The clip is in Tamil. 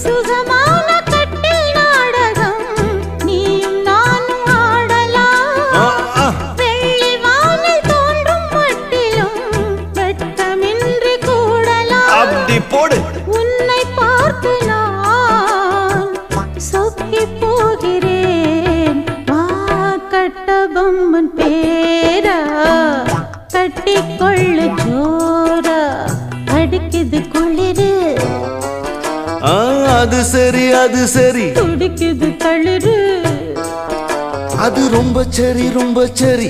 சுகமான கட்டில் நாடகம் நீயும் நானும் ஆடலாம். வெள்ளி வானில் தோன்றும் மட்டிலும் வெட்கமின்றி கூடலாம். அப்படி போடு. உன்னை பார்த்து நான் சொக்கி போகிறேன். வா கட்டபொம்மன் பேரா கட்டிக்கொள்ளு ஜோரா அடிக்குது குளிரு. அது சரி அது சரி. துடிக்குது தளிரு. அது ரொம்ப சரி ரொம்ப சரி.